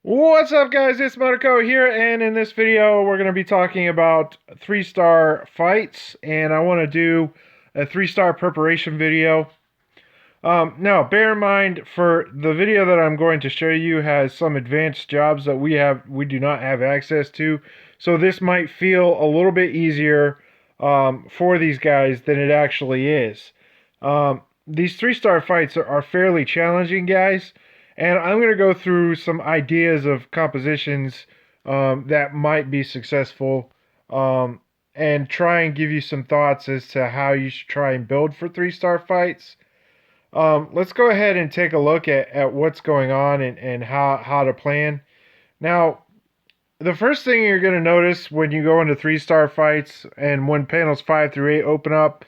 What's up, guys? It's Monaco here, and in this video we're going to be talking about 3-star fights, and I want to do a 3-star preparation video. Now, bear in mind, for the video that I'm going to show you has some advanced jobs that we do not have access to, so this might feel a little bit easier for these guys than it actually is. These 3-star fights are fairly challenging, guys. And I'm going to go through some ideas of compositions that might be successful, and try and give you some thoughts as to how you should try and build for 3-star fights. Let's go ahead and take a look at what's going on and how to plan. Now, the first thing you're going to notice when you go into 3-star fights and when panels 5 through 8 open up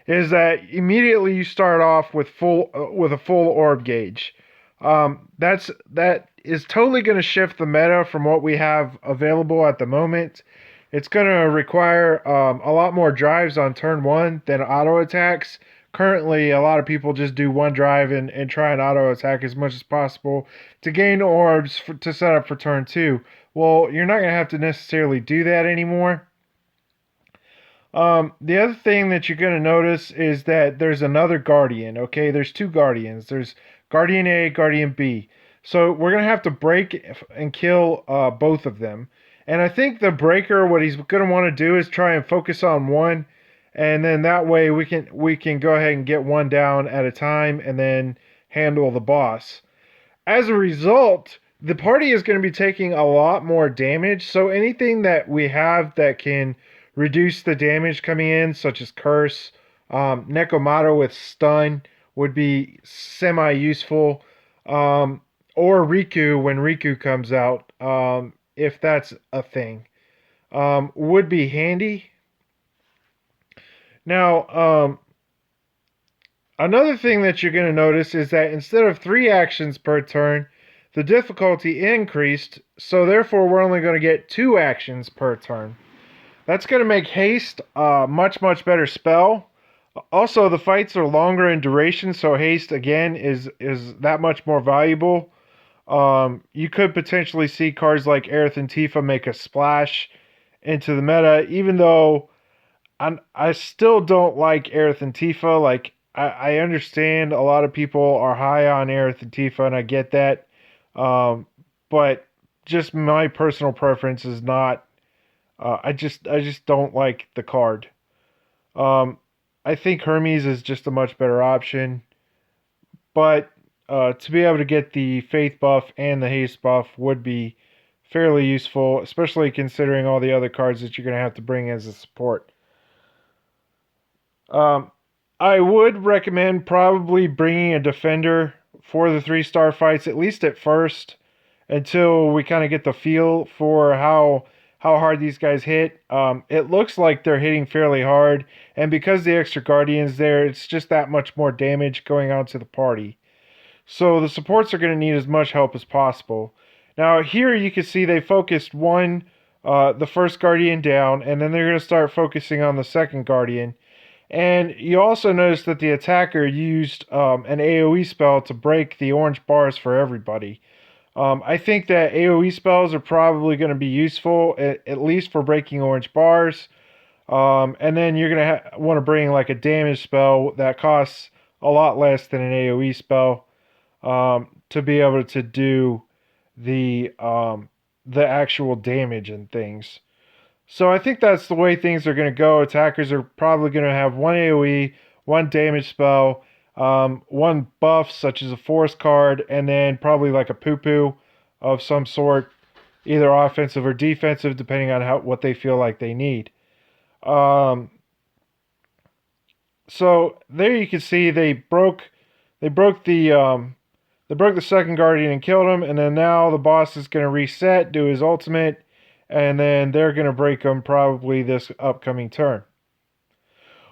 is that immediately you start off with a full orb gauge. That is totally going to shift the meta from what we have available at the moment. It's going to require a lot more drives on turn 1 than auto attacks. Currently, a lot of people just do one drive and try and auto attack as much as possible to gain orbs to set up for turn 2. Well, you're not going to have to necessarily do that anymore. The other thing that you're going to notice is that there's another Guardian, okay? There's two Guardians. There's Guardian A, Guardian B. So we're going to have to break and kill both of them. And I think the breaker, what he's going to want to do is try and focus on one. And then that way we can go ahead and get one down at a time and then handle the boss. As a result, the party is going to be taking a lot more damage. So anything that we have that can reduce the damage coming in, such as Curse, Nekomato with Stun would be semi-useful, or Riku when Riku comes out, if that's a thing, would be handy. Now, another thing that you're going to notice is that instead of 3 actions per turn, the difficulty increased, so therefore we're only going to get 2 actions per turn. That's going to make haste a much better spell. Also, the fights are longer in duration, so haste again is that much more valuable. You could potentially see cards like Aerith and Tifa make a splash into the meta, even though I still don't like Aerith and Tifa. Like, I understand a lot of people are high on Aerith and Tifa, and I get that. But just my personal preference is not. I just don't like the card. I think Hermes is just a much better option, but to be able to get the Faith buff and the Haste buff would be fairly useful, especially considering all the other cards that you're going to have to bring as a support. I would recommend probably bringing a defender for the 3-star fights, at least at first, until we kind of get the feel for how hard these guys hit. It looks like they're hitting fairly hard, and because the extra Guardians there, it's just that much more damage going on to the party. So the supports are going to need as much help as possible. Now here you can see they focused the first Guardian down, and then they're going to start focusing on the second Guardian. And you also notice that the attacker used an AoE spell to break the orange bars for everybody. I think that AoE spells are probably going to be useful, at least for breaking orange bars. And then you're going to want to bring like a damage spell that costs a lot less than an AoE spell, to be able to do the actual damage and things. So I think that's the way things are going to go. Attackers are probably going to have one AoE, one damage spell, one buff such as a force card, and then probably like a poo-poo of some sort, either offensive or defensive, depending on what they feel like they need. So there you can see they broke the second Guardian and killed him, and then now the boss is going to reset, do his ultimate, and then they're going to break him probably this upcoming turn.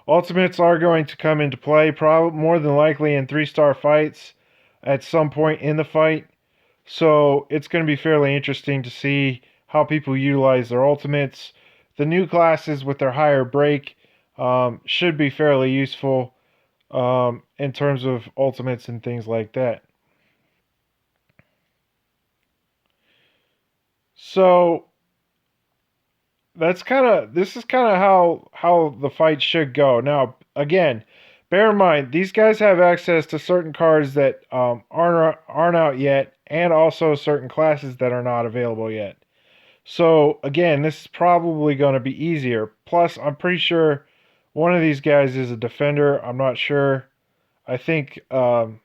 Ultimates are going to come into play, probably more than likely in 3-star fights at some point in the fight. So it's going to be fairly interesting to see how people utilize their ultimates. The new classes with their higher break should be fairly useful in terms of ultimates and things like that. So this is kind of how the fight should go. Now, again, bear in mind these guys have access to certain cards that aren't out yet, and also certain classes that are not available yet. So again, this is probably going to be easier. Plus, I'm pretty sure one of these guys is a defender. I'm not sure. I think the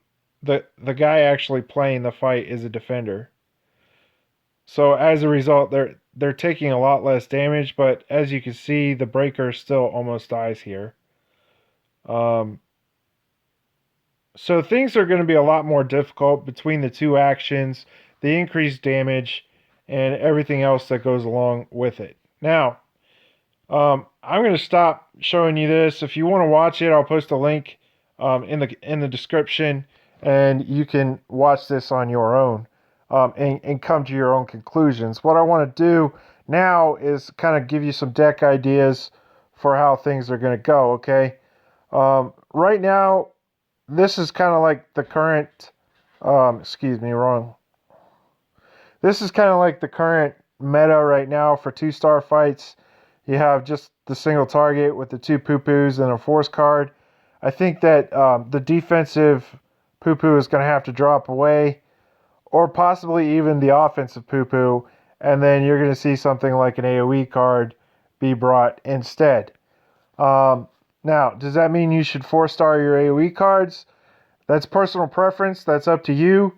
guy actually playing the fight is a defender. So as a result, they're taking a lot less damage, but as you can see, the breaker still almost dies here. Um, so things are going to be a lot more difficult between the two actions, the increased damage, and everything else that goes along with it. Now, I'm going to stop showing you this. If you want to watch it, I'll post a link in the description, and you can watch this on your own and come to your own conclusions. What I want to do now is kind of give you some deck ideas for how things are going to go. Okay, right now this is kind of like the current. Excuse me, wrong. This is kind of like the current meta right now for 2-star fights. You have just the single target with the 2 poo-poos and a force card. I think that the defensive poo-poo is going to have to drop away, or possibly even the offensive poo-poo, and then you're going to see something like an AoE card be brought instead. Now, does that mean you should 4-star your AoE cards? That's personal preference. That's up to you.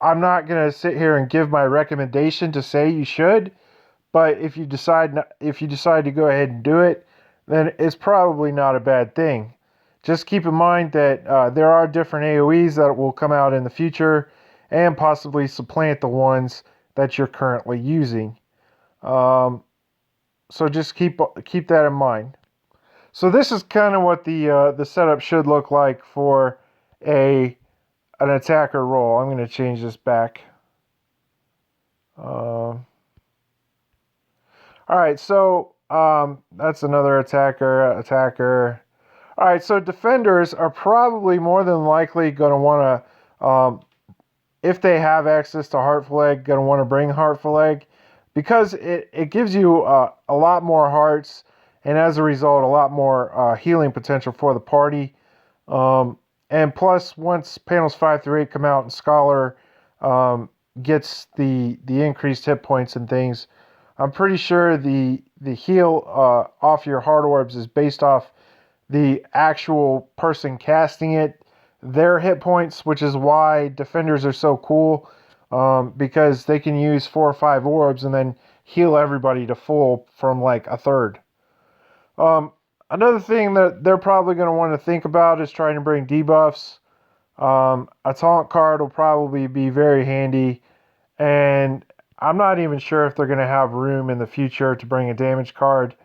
I'm not going to sit here and give my recommendation to say you should, but if you decide to go ahead and do it, then it's probably not a bad thing. Just keep in mind that there are different AoEs that will come out in the future and possibly supplant the ones that you're currently using. So just keep that in mind. So this is kind of what the setup should look like for an attacker role. I'm going to change this back. All right, so that's another attacker. All right, so defenders are probably more than likely going to want to, if they have access to Heartful Egg, going to want to bring Heartful Egg, because it gives you a lot more hearts, and as a result, a lot more healing potential for the party. And plus, once panels 5 through 8 come out and Scholar gets the increased hit points and things, I'm pretty sure the heal off your heart orbs is based off the actual person casting it, their hit points, which is why defenders are so cool, because they can use 4 or 5 orbs and then heal everybody to full from like a third. Another thing that they're probably going to want to think about is trying to bring debuffs. A taunt card will probably be very handy, and I'm not even sure if they're going to have room in the future to bring a damage card,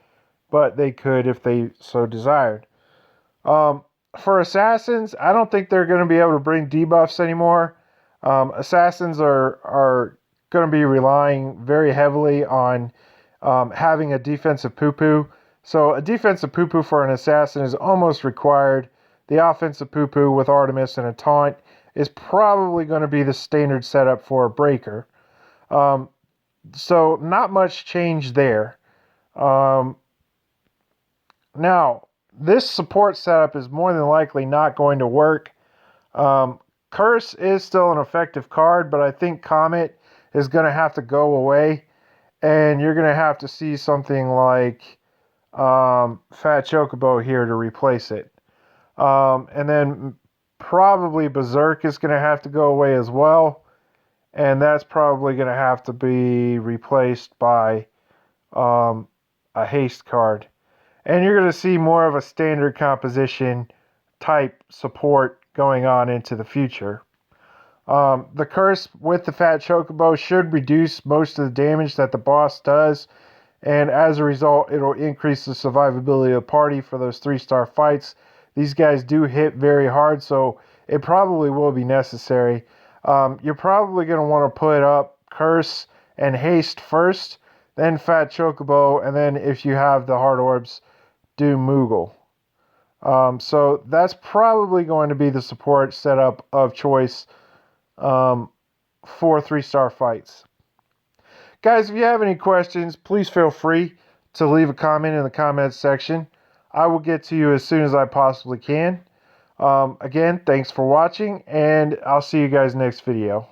but they could if they so desired. For assassins, I don't think they're going to be able to bring debuffs anymore. Assassins are going to be relying very heavily on having a defensive poo-poo. So a defensive poo-poo for an assassin is almost required. The offensive poo-poo with Artemis and a taunt is probably going to be the standard setup for a breaker. So not much change there. Now, this support setup is more than likely not going to work. Curse is still an effective card, but I think Comet is going to have to go away, and you're going to have to see something like Fat Chocobo here to replace it. And then probably Berserk is going to have to go away as well, and that's probably going to have to be replaced by a haste card. And you're going to see more of a standard composition type support going on into the future. The curse with the Fat Chocobo should reduce most of the damage that the boss does, and as a result, it'll increase the survivability of the party for those 3-star fights. These guys do hit very hard, so it probably will be necessary. You're probably going to want to put up Curse and Haste first, then Fat Chocobo, and then if you have the Heart Orbs, do Moogle. So that's probably going to be the support setup of choice for 3-star fights. Guys, if you have any questions, please feel free to leave a comment in the comments section. I will get to you as soon as I possibly can. Again, thanks for watching, and I'll see you guys next video.